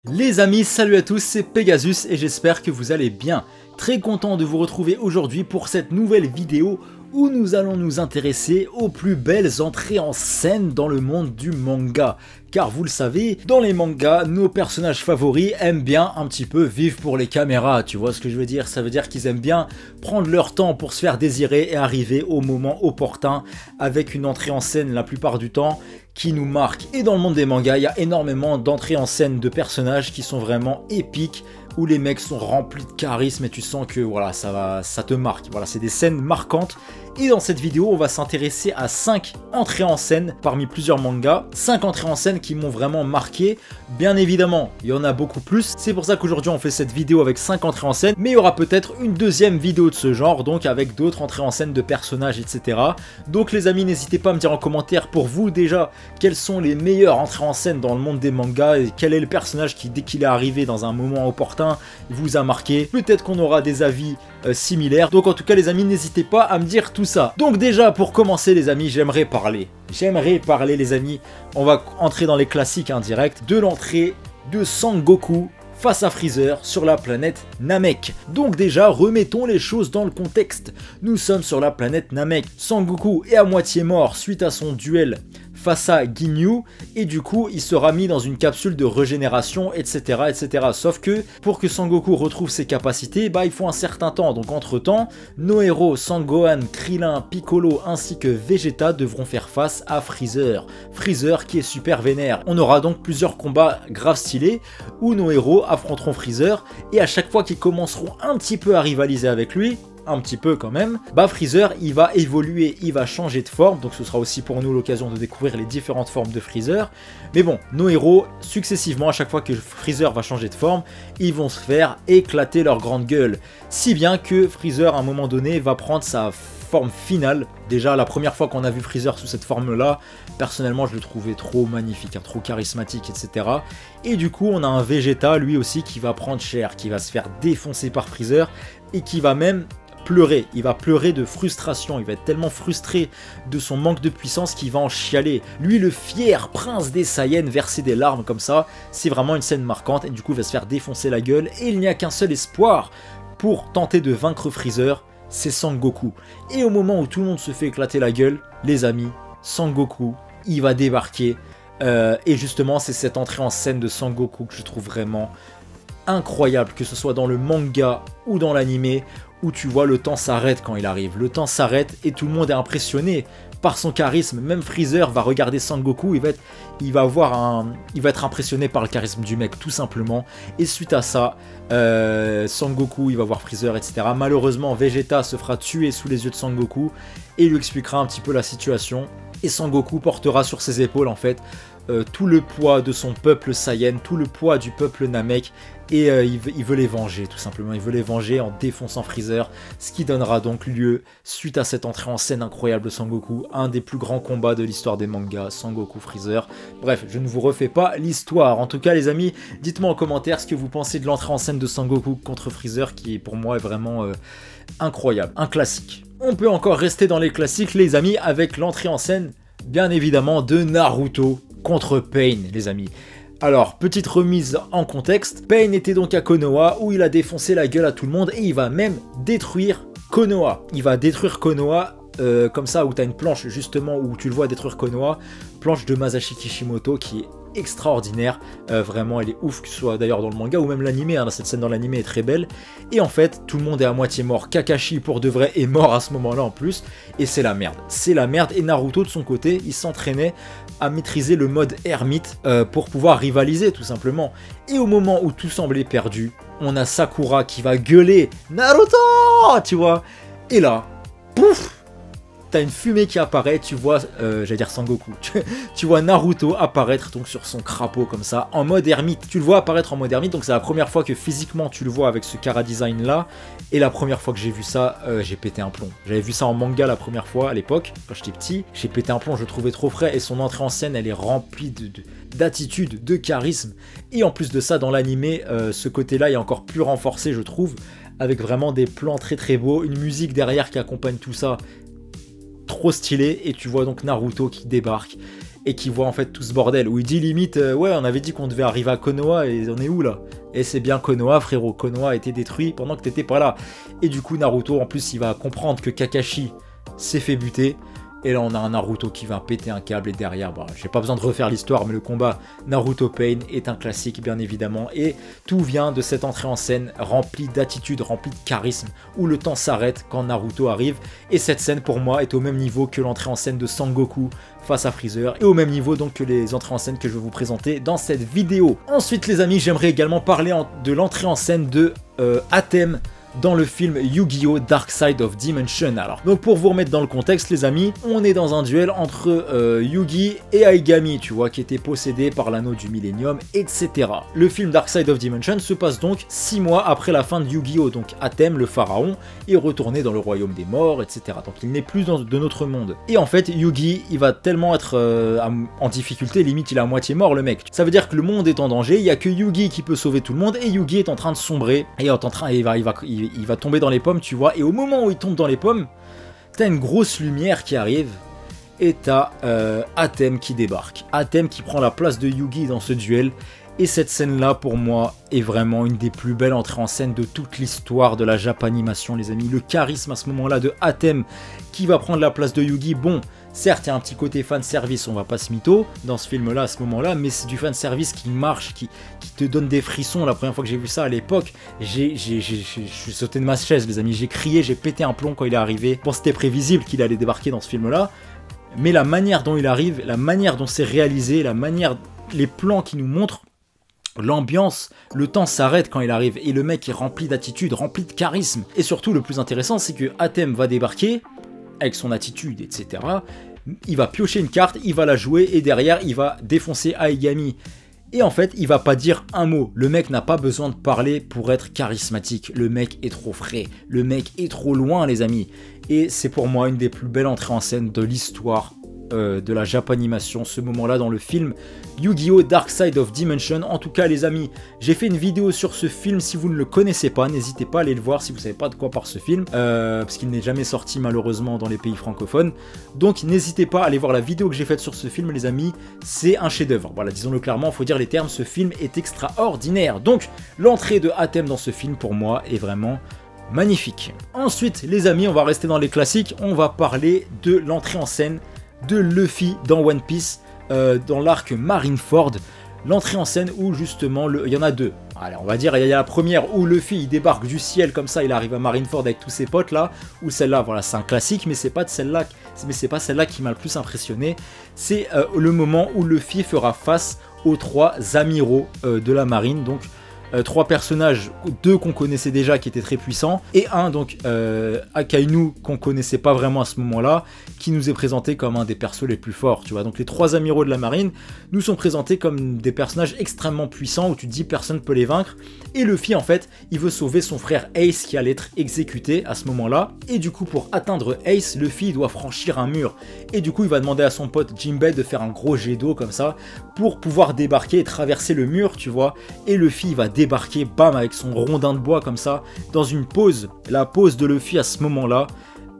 Les amis, salut à tous, c'est Pegasus et j'espère que vous allez bien. Très content de vous retrouver aujourd'hui pour cette nouvelle vidéo où nous allons nous intéresser aux plus belles entrées en scène dans le monde du manga. Car vous le savez, dans les mangas, nos personnages favoris aiment bien un petit peu vivre pour les caméras, tu vois ce que je veux dire? Ça veut dire qu'ils aiment bien prendre leur temps pour se faire désirer et arriver au moment opportun avec une entrée en scène la plupart du temps qui nous marque. Et dans le monde des mangas, il y a énormément d'entrées en scène de personnages qui sont vraiment épiques, où les mecs sont remplis de charisme et tu sens que voilà, ça te marque. Voilà, c'est des scènes marquantes. Et dans cette vidéo, on va s'intéresser à 5 entrées en scène parmi plusieurs mangas. 5 entrées en scène qui m'ont vraiment marqué. Bien évidemment, il y en a beaucoup plus. C'est pour ça qu'aujourd'hui, on fait cette vidéo avec 5 entrées en scène. Mais il y aura peut-être une deuxième vidéo de ce genre, donc avec d'autres entrées en scène de personnages, etc. Donc les amis, n'hésitez pas à me dire en commentaire pour vous déjà quelles sont les meilleures entrées en scène dans le monde des mangas et quel est le personnage qui, dès qu'il est arrivé dans un moment opportun, vous a marqué. Peut-être qu'on aura des avis similaires. Donc en tout cas les amis, n'hésitez pas à me dire tout ça. Donc déjà pour commencer les amis, j'aimerais parler les amis, on va entrer dans les classiques direct, de l'entrée de Sangoku face à Freezer sur la planète Namek. Donc déjà, remettons les choses dans le contexte. Nous sommes sur la planète Namek. Sangoku est à moitié mort suite à son duel face à Ginyu, et du coup, il sera mis dans une capsule de régénération, etc., etc. Sauf que, pour que Sangoku retrouve ses capacités, il faut un certain temps. Donc entre-temps, nos héros Sangohan, Krillin, Piccolo ainsi que Vegeta devront faire face à Freezer. Freezer qui est super vénère. On aura donc plusieurs combats grave stylés, où nos héros affronteront Freezer, et à chaque fois qu'ils commenceront un petit peu à rivaliser avec lui, un petit peu quand même, Freezer il va évoluer, il va changer de forme, donc ce sera aussi pour nous l'occasion de découvrir les différentes formes de Freezer. Mais bon, nos héros, successivement, à chaque fois que Freezer va changer de forme, ils vont se faire éclater leur grande gueule. Si bien que Freezer à un moment donné va prendre sa forme finale. Déjà la première fois qu'on a vu Freezer sous cette forme là, personnellement je le trouvais trop magnifique, trop charismatique, etc. Et du coup on a un Vegeta lui aussi qui va prendre cher, qui va se faire défoncer par Freezer et qui va même pleurer, il va pleurer de frustration, il va être tellement frustré de son manque de puissance qu'il va en chialer. Lui le fier prince des Saiyans verser des larmes comme ça, c'est vraiment une scène marquante et du coup il va se faire défoncer la gueule et il n'y a qu'un seul espoir pour tenter de vaincre Freezer, c'est Sangoku. Et au moment où tout le monde se fait éclater la gueule, les amis, Sangoku, il va débarquer et justement c'est cette entrée en scène de Sangoku que je trouve vraiment incroyable, que ce soit dans le manga ou dans l'anime, où tu vois le temps s'arrête quand il arrive. Le temps s'arrête et tout le monde est impressionné par son charisme. Même Freezer va regarder Sangoku, il va être impressionné par le charisme du mec tout simplement. Et suite à ça, Sangoku il va voir Freezer, etc. Malheureusement Vegeta se fera tuer sous les yeux de Sangoku et lui expliquera un petit peu la situation. Et Sangoku portera sur ses épaules en fait tout le poids de son peuple Saiyan, tout le poids du peuple Namek, et il veut les venger tout simplement, il veut les venger en défonçant Freezer, ce qui donnera donc lieu, suite à cette entrée en scène incroyable de Sangoku, un des plus grands combats de l'histoire des mangas, Sangoku Freezer. Bref, je ne vous refais pas l'histoire. En tout cas les amis, dites-moi en commentaire ce que vous pensez de l'entrée en scène de Sangoku contre Freezer, qui pour moi est vraiment incroyable, un classique. On peut encore rester dans les classiques les amis, avec l'entrée en scène bien évidemment de Naruto contre Pain les amis. Alors, petite remise en contexte, Pain était donc à Konoha où il a défoncé la gueule à tout le monde et il va même détruire Konoha. Il va détruire Konoha comme ça, où tu as une planche justement où tu le vois détruire Konoha, planche de Masashi Kishimoto qui est extraordinaire, vraiment elle est ouf, que ce soit d'ailleurs dans le manga ou même l'anime, cette scène dans l'anime est très belle. Et en fait tout le monde est à moitié mort, Kakashi pour de vrai est mort à ce moment là en plus, et c'est la merde, et Naruto de son côté il s'entraînait à maîtriser le mode ermite pour pouvoir rivaliser tout simplement. Et au moment où tout semblait perdu, on a Sakura qui va gueuler Naruto, tu vois, et là pouf, t'as une fumée qui apparaît, tu vois, j'allais dire Sangoku, tu vois Naruto apparaître donc sur son crapaud comme ça, en mode ermite, tu le vois apparaître en mode ermite, donc c'est la première fois que physiquement tu le vois avec ce Kara design là, et la première fois que j'ai vu ça, j'ai pété un plomb. J'avais vu ça en manga la première fois à l'époque, quand j'étais petit, j'ai pété un plomb, je le trouvais trop frais, et son entrée en scène elle est remplie d'attitude, de charisme, et en plus de ça dans l'anime, ce côté là est encore plus renforcé je trouve, avec vraiment des plans très très beaux, une musique derrière qui accompagne tout ça, trop stylé, et tu vois donc Naruto qui débarque et qui voit en fait tout ce bordel, où il dit limite, ouais, on avait dit qu'on devait arriver à Konoha, et on est où là? Et c'est bien Konoha, frérot, Konoha a été détruit pendant que t'étais pas là. Et du coup, Naruto, en plus, il va comprendre que Kakashi s'est fait buter. Et là, on a un Naruto qui va péter un câble, et derrière, bah, j'ai pas besoin de refaire l'histoire, mais le combat Naruto Pain est un classique, bien évidemment. Et tout vient de cette entrée en scène remplie d'attitude, remplie de charisme, où le temps s'arrête quand Naruto arrive. Et cette scène, pour moi, est au même niveau que l'entrée en scène de Sangoku face à Freezer, et au même niveau donc que les entrées en scène que je vais vous présenter dans cette vidéo. Ensuite, les amis, j'aimerais également parler de l'entrée en scène de Atem dans le film Yu-Gi-Oh! Dark Side of Dimension. Alors, donc pour vous remettre dans le contexte, les amis, on est dans un duel entre Yugi et Aigami, tu vois, qui était possédé par l'anneau du Millennium, etc. Le film Dark Side of Dimension se passe donc 6 mois après la fin de Yu-Gi-Oh! Donc Atem, le pharaon, est retourné dans le royaume des morts, etc. Donc il n'est plus de notre monde. Et en fait, Yugi, il va tellement être en difficulté, limite il est à moitié mort, le mec. Ça veut dire que le monde est en danger, il n'y a que Yugi qui peut sauver tout le monde, et Yugi est en train de sombrer, et il va tomber dans les pommes, tu vois, et au moment où il tombe dans les pommes, t'as une grosse lumière qui arrive, et t'as Atem qui débarque. Atem qui prend la place de Yugi dans ce duel, et cette scène-là, pour moi, est vraiment une des plus belles entrées en scène de toute l'histoire de la Japanimation, les amis. Le charisme à ce moment-là de Atem qui va prendre la place de Yugi, bon, certes, il y a un petit côté fanservice, on va pas se mytho dans ce film-là, à ce moment-là, mais c'est du fanservice qui marche, qui te donne des frissons. La première fois que j'ai vu ça à l'époque, je suis sauté de ma chaise, les amis, j'ai crié, j'ai pété un plomb quand il est arrivé. Bon, c'était prévisible qu'il allait débarquer dans ce film-là, mais la manière dont il arrive, la manière dont c'est réalisé, les plans qu'il nous montrent, l'ambiance, le temps s'arrête quand il arrive, et le mec est rempli d'attitude, rempli de charisme. Et surtout, le plus intéressant, c'est que Atem va débarquer, avec son attitude, etc. Il va piocher une carte, il va la jouer, et derrière, il va défoncer Aigami. Et en fait, il va pas dire un mot. Le mec n'a pas besoin de parler pour être charismatique. Le mec est trop frais. Le mec est trop loin, les amis. Et c'est pour moi une des plus belles entrées en scène de l'histoire de la Japanimation, ce moment-là dans le film Yu-Gi-Oh! Dark Side of Dimension. En tout cas, les amis, j'ai fait une vidéo sur ce film. Si vous ne le connaissez pas, n'hésitez pas à aller le voir si vous ne savez pas de quoi parle ce film, parce qu'il n'est jamais sorti malheureusement dans les pays francophones. Donc n'hésitez pas à aller voir la vidéo que j'ai faite sur ce film, les amis. C'est un chef-d'œuvre. Voilà, disons-le clairement, il faut dire les termes. Ce film est extraordinaire. Donc l'entrée de Atem dans ce film, pour moi, est vraiment magnifique. Ensuite, les amis, on va rester dans les classiques. On va parler de l'entrée en scène de Luffy dans One Piece, dans l'arc Marineford, l'entrée en scène où justement, il y en a deux. Allez, on va dire, il y a la première où Luffy il débarque du ciel comme ça, il arrive à Marineford avec tous ses potes là, ou celle-là, voilà, c'est un classique, mais c'est pas celle-là qui m'a le plus impressionné. C'est le moment où Luffy fera face aux 3 amiraux de la marine, donc 3 personnages, 2 qu'on connaissait déjà qui étaient très puissants, et un donc Akainu qu'on connaissait pas vraiment à ce moment-là, qui nous est présenté comme un des persos les plus forts, tu vois. Donc les 3 amiraux de la marine nous sont présentés comme des personnages extrêmement puissants où tu te dis personne peut les vaincre, et Luffy en fait il veut sauver son frère Ace qui allait être exécuté à ce moment-là, et du coup pour atteindre Ace, Luffy doit franchir un mur, et du coup il va demander à son pote Jinbei de faire un gros jet d'eau comme ça pour pouvoir débarquer et traverser le mur, tu vois, et Luffy va débarquer, bam, avec son rondin de bois comme ça, dans une pose, la pose de Luffy à ce moment-là,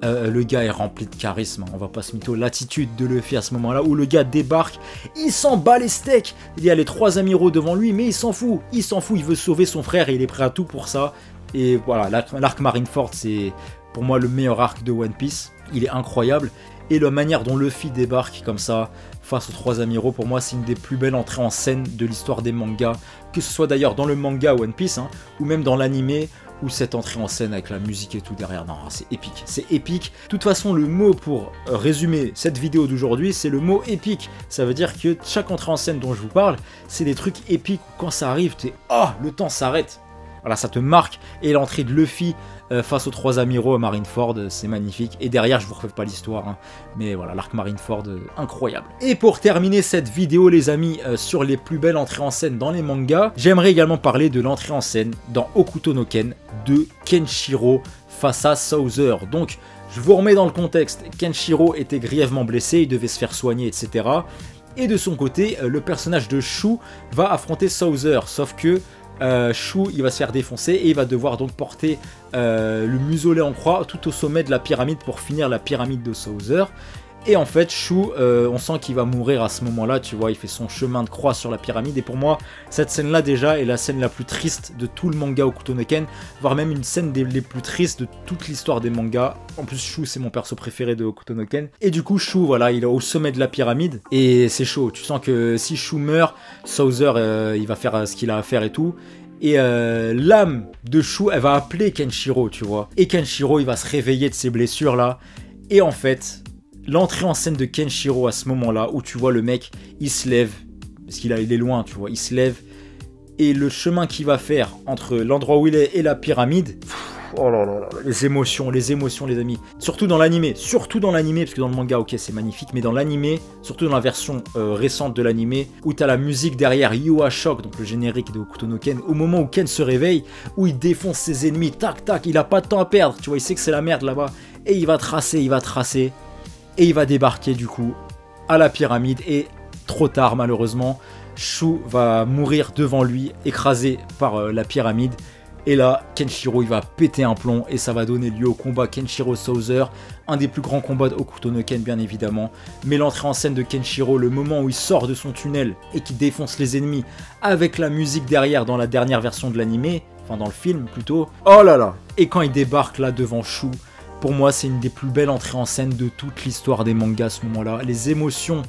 le gars est rempli de charisme, on va pas se mytho, l'attitude de Luffy à ce moment-là, où le gars débarque, il s'en bat les steaks, il y a les 3 amiraux devant lui, mais il s'en fout, il veut sauver son frère et il est prêt à tout pour ça, et voilà, l'arc Marineford, c'est pour moi le meilleur arc de One Piece, il est incroyable, et la manière dont Luffy débarque comme ça, face aux 3 amiraux, pour moi c'est une des plus belles entrées en scène de l'histoire des mangas, que ce soit d'ailleurs dans le manga One Piece, hein, ou même dans l'animé, où cette entrée en scène avec la musique et tout derrière, non, c'est épique, c'est épique. De toute façon, le mot pour résumer cette vidéo d'aujourd'hui, c'est le mot épique. Ça veut dire que chaque entrée en scène dont je vous parle, c'est des trucs épiques où quand ça arrive, t'es « Oh, le temps s'arrête !» Voilà, ça te marque, et l'entrée de Luffy face aux 3 amiraux à Marineford, c'est magnifique. Et derrière, je vous refais pas l'histoire, hein, mais voilà, l'arc Marineford, incroyable. Et pour terminer cette vidéo, les amis, sur les plus belles entrées en scène dans les mangas, j'aimerais également parler de l'entrée en scène dans Hokuto no Ken de Kenshiro face à Souther. Donc, je vous remets dans le contexte, Kenshiro était grièvement blessé, il devait se faire soigner, etc. Et de son côté, le personnage de Shu va affronter Souther, sauf que Shu il va se faire défoncer et il va devoir donc porter le muselet en croix tout au sommet de la pyramide pour finir la pyramide de Souther. Et en fait, Shu, on sent qu'il va mourir à ce moment-là, tu vois, il fait son chemin de croix sur la pyramide. Et pour moi, cette scène-là déjà est la scène la plus triste de tout le manga Hokuto no Ken, voire même une scène les plus tristes de toute l'histoire des mangas. En plus, Shu, c'est mon perso préféré de Hokuto no Ken. Et du coup, Shu, voilà, il est au sommet de la pyramide et c'est chaud. Tu sens que si Shu meurt, Souther, il va faire ce qu'il a à faire et tout. Et l'âme de Shu, elle va appeler Kenshiro, tu vois. Et Kenshiro, il va se réveiller de ses blessures là. Et en fait, l'entrée en scène de Kenshiro à ce moment-là, où tu vois le mec, il se lève, parce qu'il est loin, tu vois, il se lève, et le chemin qu'il va faire entre l'endroit où il est et la pyramide, oh là là là, les émotions les amis. Surtout dans l'animé, parce que dans le manga, ok, c'est magnifique, mais dans l'animé, surtout dans la version récente de l'animé, où t'as la musique derrière You Are Shock, donc le générique de Hokuto no Ken, au moment où Ken se réveille, où il défonce ses ennemis, tac tac, il a pas de temps à perdre, tu vois, il sait que c'est la merde là-bas, et il va tracer, et il va débarquer du coup à la pyramide, et trop tard malheureusement, Shu va mourir devant lui, écrasé par la pyramide. Et là, Kenshiro, il va péter un plomb et ça va donner lieu au combat Kenshiro-Souther, un des plus grands combats de Hokuto no Ken bien évidemment. Mais l'entrée en scène de Kenshiro, le moment où il sort de son tunnel et qui défonce les ennemis avec la musique derrière dans la dernière version de l'animé, enfin dans le film plutôt, oh là là. Et quand il débarque là devant Shu, pour moi c'est une des plus belles entrées en scène de toute l'histoire des mangas à ce moment-là. Les émotions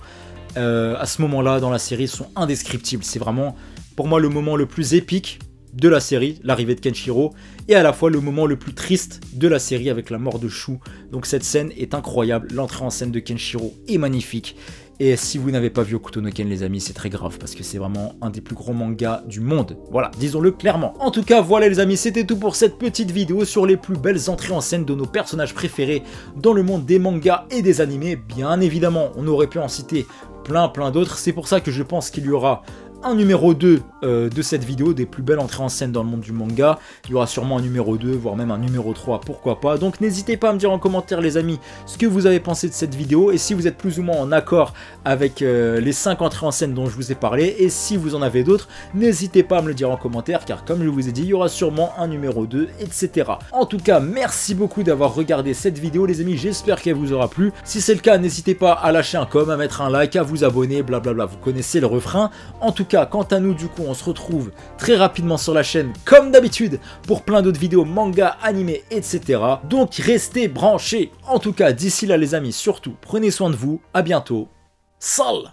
à ce moment-là dans la série sont indescriptibles. C'est vraiment pour moi le moment le plus épique de la série, l'arrivée de Kenshiro, et à la fois le moment le plus triste de la série avec la mort de Shu. Donc cette scène est incroyable, l'entrée en scène de Kenshiro est magnifique. Et si vous n'avez pas vu Hokuto no Ken les amis, c'est très grave parce que c'est vraiment un des plus gros mangas du monde. Voilà, disons-le clairement. En tout cas, voilà les amis, c'était tout pour cette petite vidéo sur les plus belles entrées en scène de nos personnages préférés dans le monde des mangas et des animés. Bien évidemment, on aurait pu en citer plein d'autres, c'est pour ça que je pense qu'il y aura un numéro 2 de cette vidéo, des plus belles entrées en scène dans le monde du manga. Il y aura sûrement un numéro 2, voire même un numéro 3, pourquoi pas. Donc n'hésitez pas à me dire en commentaire les amis ce que vous avez pensé de cette vidéo et si vous êtes plus ou moins en accord avec les 5 entrées en scène dont je vous ai parlé. Et si vous en avez d'autres, n'hésitez pas à me le dire en commentaire car comme je vous ai dit, il y aura sûrement un numéro 2, etc. En tout cas, merci beaucoup d'avoir regardé cette vidéo les amis, j'espère qu'elle vous aura plu. Si c'est le cas, n'hésitez pas à lâcher un com, à mettre un like, à vous abonner, blablabla, vous connaissez le refrain. En tout cas, quant à nous, du coup, on se retrouve très rapidement sur la chaîne, comme d'habitude, pour plein d'autres vidéos, manga, animés, etc. Donc, restez branchés. En tout cas, d'ici là, les amis, surtout, prenez soin de vous. À bientôt. Salut!